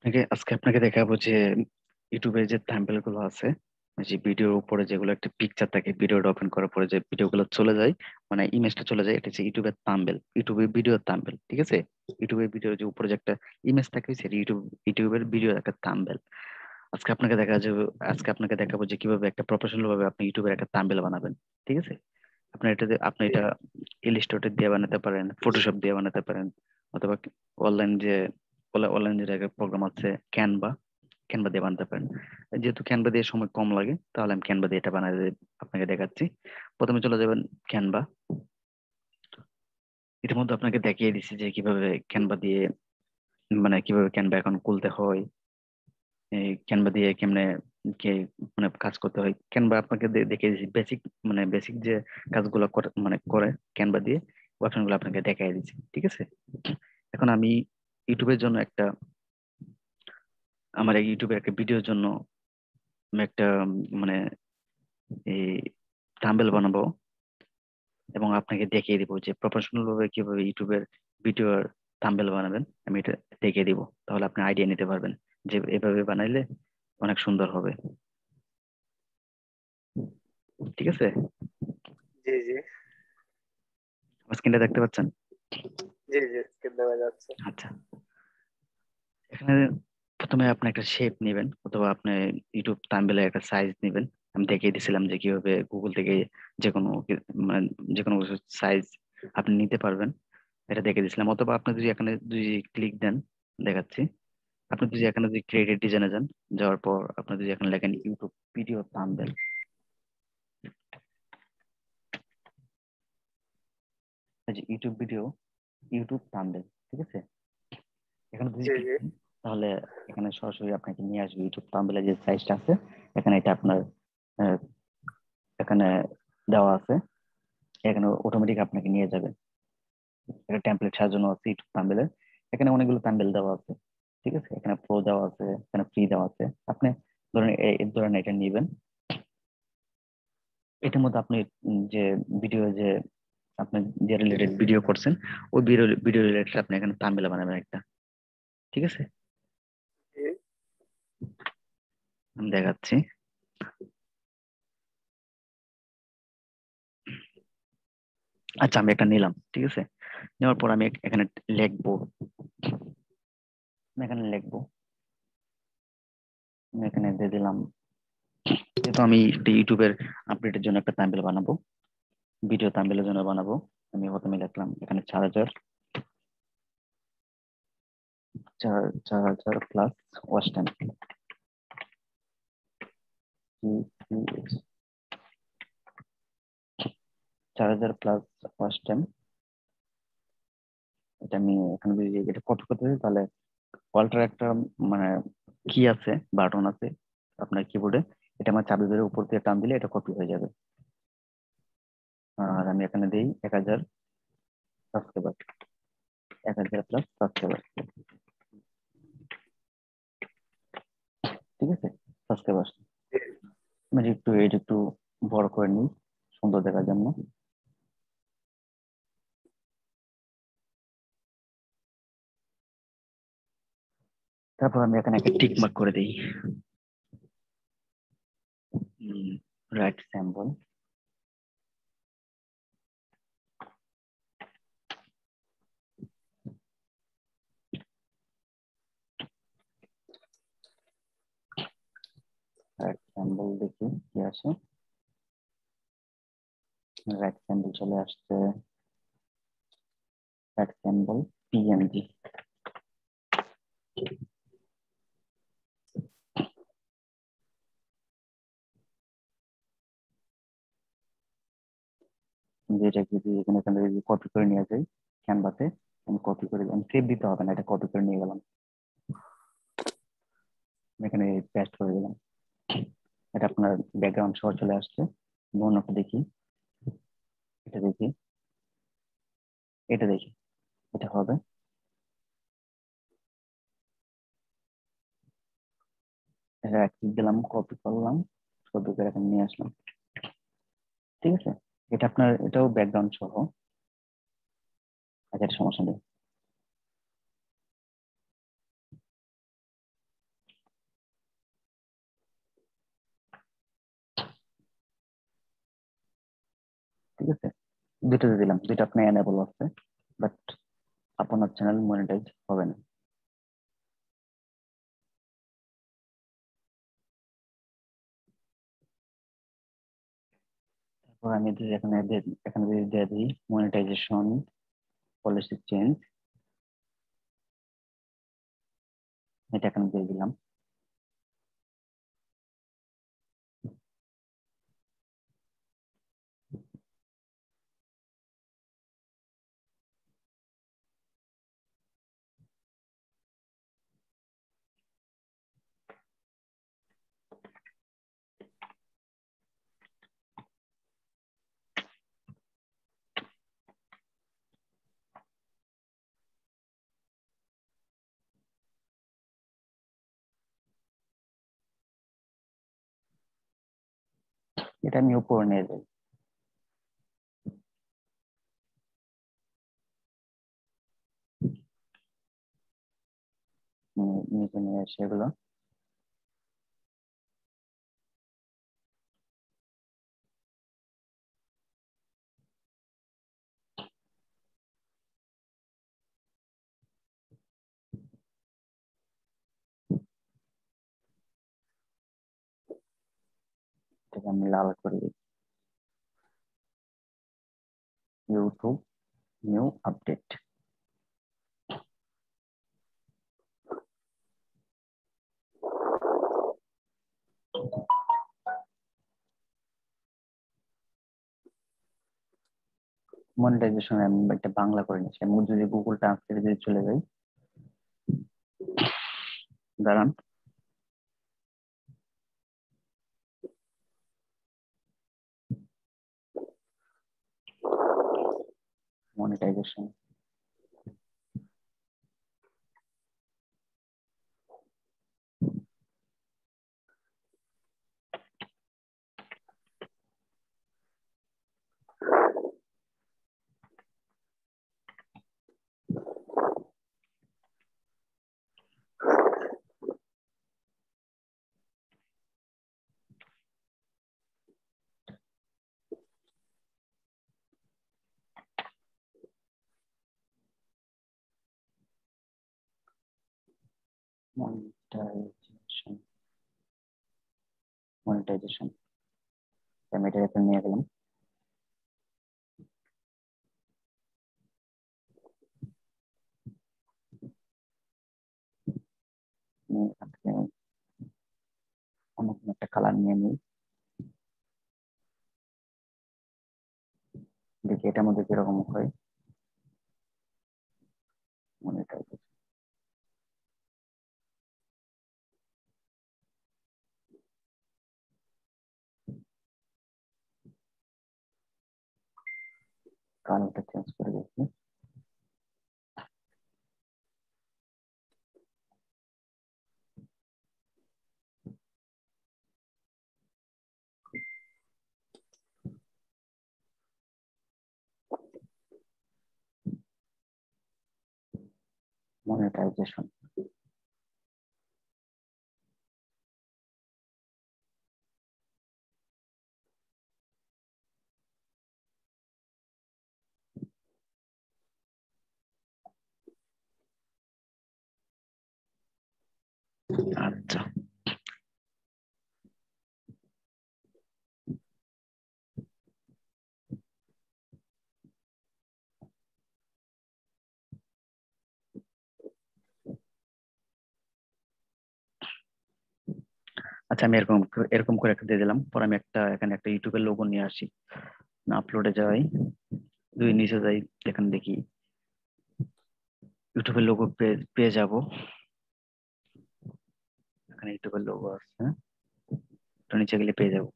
আজকে আপনাকে দেখাবো যে ইউটিউবে যে থাম্বনেল গুলো আছে, যে ভিডিওর উপরে যেগুলো একটা পিকচার থাকে, ভিডিওটা ওপেন করার পরে যে ভিডিও গুলো চলে যায়, মানে ইমেজটা চলে যায়, এটা হচ্ছে ইউটিউবের থাম্বনেল, ইউটিউবের ভিডিওর থাম্বনেল। ঠিক আছে, ইউটিউবের ভিডিওর যে উপরে যে একটা ইমেজ থাকে সেটা ইউটিউবের ভিডিওর একটা থাম্বনেল। আজকে আপনাকে দেখা যাবে আজকে আপনাকে দেখাবো যে কিভাবে একটা প্রফেশনাল ভাবে আপনি ইউটিউবের একটা থাম্বনেল বানাবেন। ঠিক আছে, আপনি এটা ইলিস্ট্রেটর দিয়ে বানাতে পারেন, ফটোশপ দিয়ে বানাতে পারেন, অথবা অনলাইন যে অনলাইন যে প্রোগ্রাম আছে ক্যানভা, ক্যানভা দিয়ে বানাতে পারেন। যেহেতু ক্যানভা দিয়ে সময় কম লাগে, তাহলে আমি ক্যানভা দিয়ে এটা আপনাকে দেখাচ্ছি। প্রথমে চলে যাবেন ক্যানভা। ইতিমধ্যে আপনাকে দেখিয়ে দিচ্ছি যে কিভাবে ক্যানভা দিয়ে, মানে কিভাবে ক্যানভা এখন খুলতে হয়, এই ক্যানভা দিয়ে কেমনে কে মানে কাজ করতে হয়। ক্যানভা আপনাকে দেখিয়ে দিচ্ছি বেসিক, মানে বেসিক যে কাজগুলো করে ক্যানভা দিয়ে, অপশন গুলো আপনাকে দেখাই দিচ্ছি। ঠিক আছে, এখন আমি ইউটিউবের জন্য আমার এই ইউটিউবের একটা ভিডিওর জন্য আমি একটা মানে এই থাম্বনেল বানাবো, এবং আপনাকে দেখিয়ে দিব যে প্রফেশনাল ভাবে কিভাবে ইউটিউবের ভিডিওর থাম্বনেল বানাবেন। আমি এটা দেখিয়ে দিব, তাহলে আপনি আইডিয়া নিতে পারবেন যে এভাবে বানাইলে অনেক সুন্দর হবে। ঠিক আছে, জি জি আমার স্ক্রিনটা দেখতে পাচ্ছেন? জি জি স্কিপ দেওয়া যাচ্ছে। আচ্ছা, এখানে প্রথমে আপনি একটা শেপ নেবেন, অথবা আপনি ইউটিউব থাম্বনেলের একটা সাইজ নেবেন। আমি দেখিয়ে দিয়েছিলাম যে কিভাবে গুগল থেকে যে কোনো মানে যে কোনো সাইজ আপনি নিতে পারবেন, এটা দেখে দিয়েছিলাম। অথবা আপনি যদি এখানে যদি ক্লিক দেন, দেখাচ্ছি। আপনি যদি এখানে যদি ক্রিয়েটেড ডিজাইনে যান, যাওয়ার পর আপনি যদি এখানে লেখেন ইউটিউব ভিডিও থাম্বনেল, এই যে ইউটিউব থাম্বনেল। ঠিক আছে, এখানে যদি জি ক্লিক জি দেন, তাহলে এখানে সরাসরি আপনাকে নিয়ে আসবে ইউটিউব থাম্বনেলের যে সাইজটা আছে। এখানে এটা আপনার আহ, এখানে দেওয়া আছে, এখানে অটোমেটিক আপনাকে নিয়ে যাবে। একটা টেমপ্লেট সাজানো আছে ইউটিউব থাম্বনেলের। এখানে অনেকগুলো থাম্বনেল দেওয়া আছে। ঠিক আছে, এখানে প্রো দেওয়া আছে, এখানে ফ্রি দেওয়া আছে। আপনি ধরেন এই ধরেন এটা নিবেন। এটার মধ্যে আপনি যে ভিডিও যে আপনি যে রিলেটেড ভিডিও করছেন, ওই ভিডিও রিলেটেড আপনি এখানে থাম্বনেল বানাবেন একটা। ঠিক আছে, জি আমি দেখাচ্ছি। আচ্ছা, আমি একটা নিলাম। ঠিক আছে, নেওয়ার পর আমি এখানে লিখবো, আমি এখানে দিয়ে দিলাম। যেহেতু আমি একটা ইউটিউবের আপডেটের জন্য একটা থাম্বনেল বানাবো, ভিডিও থাম্বনেলের জন্য বানাবো, আমি প্রথমে লিখলাম এখানে 4000, 4000 plus watch time. 4000 plus watch time, এটা আমি এখানে যদি এটা কপি করতে চাই, তাহলে অল্টার একটা মানে কি আছে, বাটন আছে আপনার কিবোর্ডে, এটা আমার চাবি ধরে উপর দিয়ে টান দিলে এটা কপি হয়ে যাবে। আর আমি এখানে দিই 1000 সাবস্ক্রাইবার, 1000 প্লাস সাবস্ক্রাইবার। ঠিক আছে, সাবস্ক্রাইবার আমি একটু বড় করে নিই সুন্দর দেখার জন্য। তারপর আমি এখানে একটা টিক মার্ক করে দিই, রাইট স্যাম্পল। রাইট স্যাম্পল দেখি কি আসে। রাইট স্যাম্পল চলে আসছে, রাইট স্যাম্পল পিএনজি। যেটা যদি এখানে এখানে যদি কপি করে নিয়ে যাই ক্যানভাতে, আমি কপি করে আমি সেভ দিতে হবে না, এটা কপি করে নিয়ে গেলাম, আমি এখানে পেস্ট করে দিলাম। এটা আপনার ব্যাকগ্রাউন্ড সহ চলে আসছে। বর্ণটা দেখি, এটা দেখি, এটা দেখি, এটা হবে। এটা এক click দিলাম, কপি করলাম, কপি করে এখানে নিয়ে আসলাম। ঠিক আছে, এটা আপনার এটাও ব্যাকগ্রাউন্ড সহ, আচ্ছা এটা সমস্যা নেই। ঠিক আছে, দুটোতে দিলাম, দুটো আপনার এনেবল আছে, বাট আপনার চ্যানেল মনিটাইজ হবে না। তারপর আমি যদি এখানে যদি দিয়ে দিই মনিটাইজেশন পলিসি চেঞ্জ, এটা এখানে দিয়ে দিলাম। এটা আমি উপরে নিয়ে যাই, নিচে নিয়ে এসে এগুলো এটাকে আমি লাল করে দিই, ইউটিউব নিউ আপডেট। মনিটাইজেশন আমি একটা বাংলা করে নিচ্ছি, আমি যদি গুগল ট্রান্সলেটে যদি চলে যাই, দাঁড়ান, মনিটাইজেশন মনিটাইজেশন মনিটাইজেশন আমি এটা এখানে নিয়ে গেলাম। এখান থেকে অন্য কোনো একটা কালার নিয়ে নিই, দেখি এটার মধ্যে কিরকম হয়। মনিটাইজেশন কালারটা চেঞ্জ করে দিচ্ছি। মনিটাইজেশন আচ্ছা, আচ্ছা আমি এরকম এরকম করে একটা দিয়ে দিলাম। পর আমি এখানে একটা ইউটিউবের লোগো নিয়ে আসি, আপলোডে যাই, দুই নিচে যাই, এখানে দেখি ইউটিউবের লোগো পেয়ে যাব। এখানে ইউটিউবের লোগো আছে, তো নিচে গেলে পেয়ে যাবো,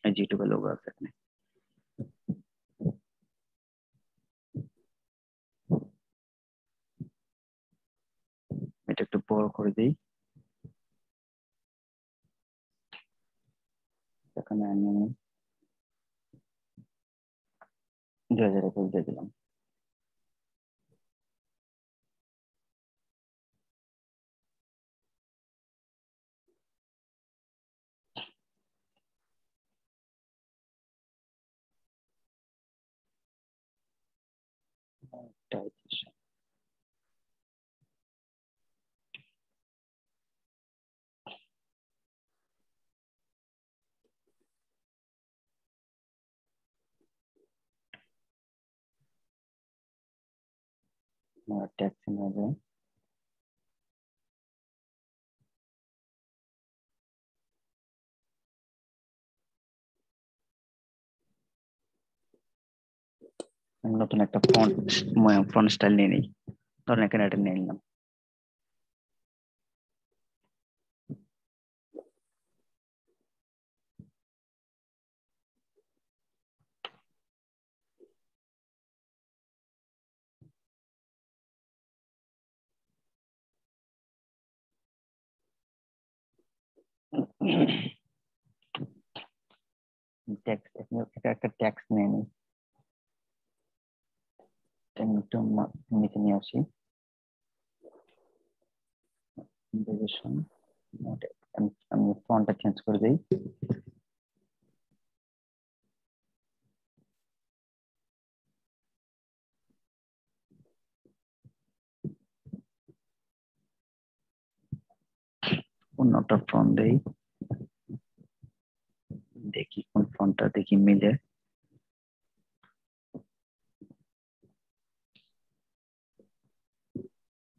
এই যে ইউটিউবের লোগো আছে এখানে। এটা একটু বড় করে দিই, এখানে আমি 2021 দিয়ে দিলাম। Monetization. Tax image. নতুন একটা ফন্ট স্টাইল নিয়ে নিই, ধরেন এখানে এটা নিয়ে নিলাম। ট্যাক্স, এটা একটা ট্যাক্স নিয়ে নিই, একটু নিচে নিয়ে আসি। আমি ফন্টটা চেঞ্জ করে দিই। অন্যটা ফন্ট দেই, দেখি কোন ফন্টটা দেখি মিলে।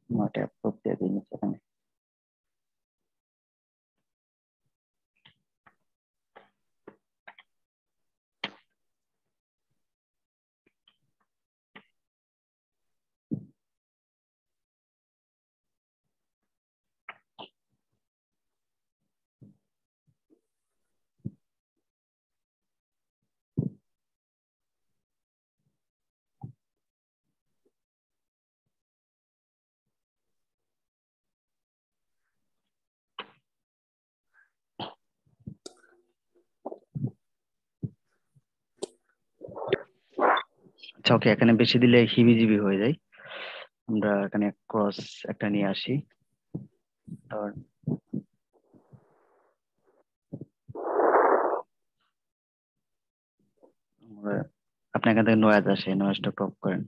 নট অ্যাপ্রুভ দিয়ে দিই নিচে এখানে। আচ্ছা ওকে, এখানে বেশি দিলে হিবিজিবি হয়ে যায়। আমরা এখানে ক্রস একটা নিয়ে আসি। ধর আপনি এখান থেকে নয়েজ আসে, নয়েজটা অফ করেন।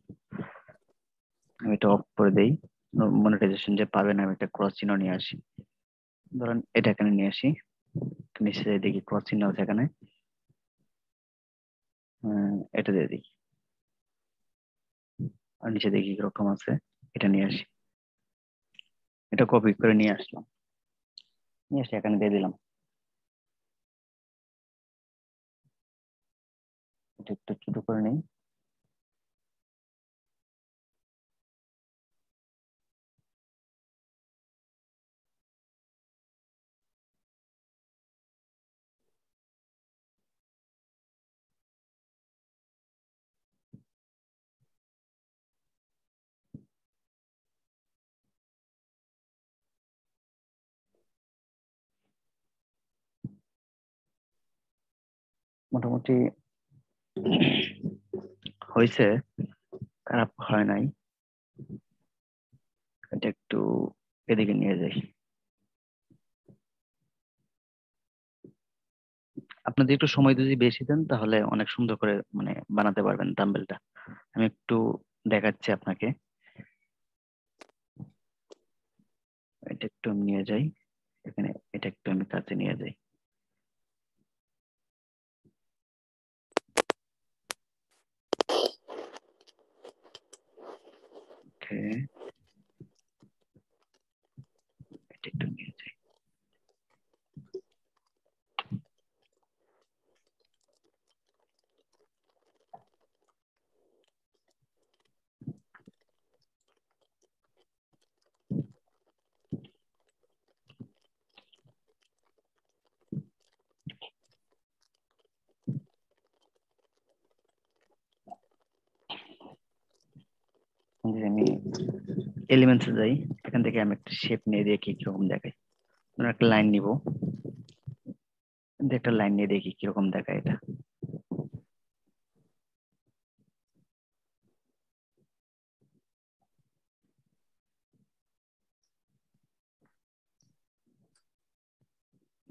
আমি এটা অফ করে দেই। মনিটাইজেশন যে পাবেন, আমি একটা ক্রস চিহ্ন নিয়ে আসি। ধরেন এটা এখানে নিয়ে আসি, নিচে দেখি ক্রস চিহ্ন আছে এখানে, এটা দিয়ে দিই। আর নিচে দেখি কিরকম আছে, এটা নিয়ে আসি। এটা কপি করে নিয়ে আসলাম, নিয়ে এসে এখানে দিয়ে দিলাম। এটা একটু ছোট করে নিই। মোটামুটি হয়েছে, খারাপ হয় নাই। এটা একটু এদিকে নিয়ে যাই। আপনাদের একটু সময় যদি বেশি দেন তাহলে অনেক সুন্দর করে মানে বানাতে পারবেন থাম্বনেলটা। আমি একটু দেখাচ্ছি আপনাকে। এটা একটু আমি নিয়ে যাই এখানে, এটা একটু আমি কাছে নিয়ে যাই। ওকে, এটা একটু নিয়ে যাই। যে আমি এলিমেন্টসে যাই, এখান থেকে আমি একটা শেপ নিয়ে দেখি কিরকম দেখায়। ধরুন একটা লাইন নিব, একটা লাইন নিয়ে দেখি কিরকম দেখায় এটা।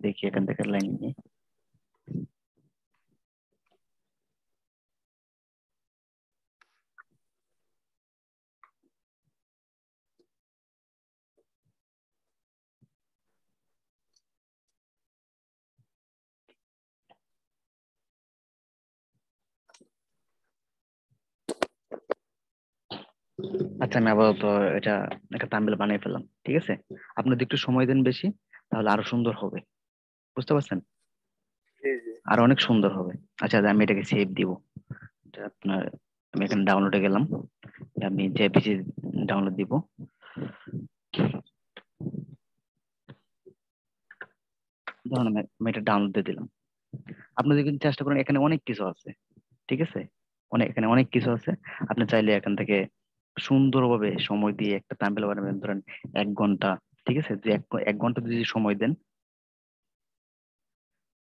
দেখি এখান থেকে লাইন নিয়ে, আচ্ছা আমি আপাতত এটা একটা থাম্বনেল বানিয়ে ফেললাম, ঠিক আছে? আপনি যদি একটু সময় দেন বেশি তাহলে আরো সুন্দর হবে, বুঝতে পারছেন? জি জি আরো অনেক সুন্দর হবে। আচ্ছা আমি এটাকে সেভ দিব। এটা আপনার, আমি এখানে ডাউনলোডে গেলাম, আমি জেপিজি ডাউনলোড দিব। ধরুন আমি এটা ডাউনলোড দিয়ে দিলাম। আপনি যদি কিন্তু চেষ্টা করেন, এখানে অনেক কিছু আছে, ঠিক আছে? এখানে অনেক কিছু আছে। আপনি চাইলে এখান থেকে সুন্দরভাবে সময় দিয়ে একটা থাম্বনেল বানাবেন, ধরেন 1 ঘন্টা, ঠিক আছে? যে 1 ঘন্টা যদি সময় দেন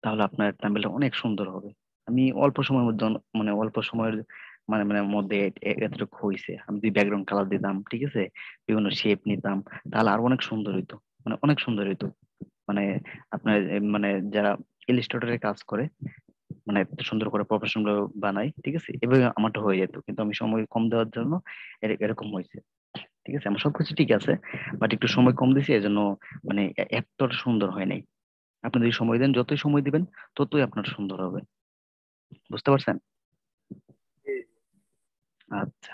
তাহলে আপনার থাম্বনেলটা অনেক সুন্দর হবে। আমি অল্প সময়ের মধ্যে মানে অল্প সময়ের মধ্যে এতটুকু হয়েছে। আমি যদি ব্যাকগ্রাউন্ড কালার দিতাম, ঠিক আছে, বিভিন্ন শেপ নিতাম, তাহলে আরো অনেক সুন্দর হইতো, মানে অনেক সুন্দর হইতো। মানে আপনার যারা ইলিস্ট্রেটরের কাজ করে, মানে এত সুন্দর করে প্রফেশনাল বানাই, ঠিক আছে, এভাবে আমারটা হয়ে যেত, কিন্তু আমি সময় কম দেওয়ার জন্য এরকম হয়েছে। ঠিক আছে, আমার সবকিছু ঠিক আছে, বাট একটু সময় কম দিছি, এজন্য এতটা সুন্দর হয় নাই। আপনি যদি সময় দেন, যতই সময় দিবেন ততই আপনার সুন্দর হবে, বুঝতে পারছেন? জি। আচ্ছা।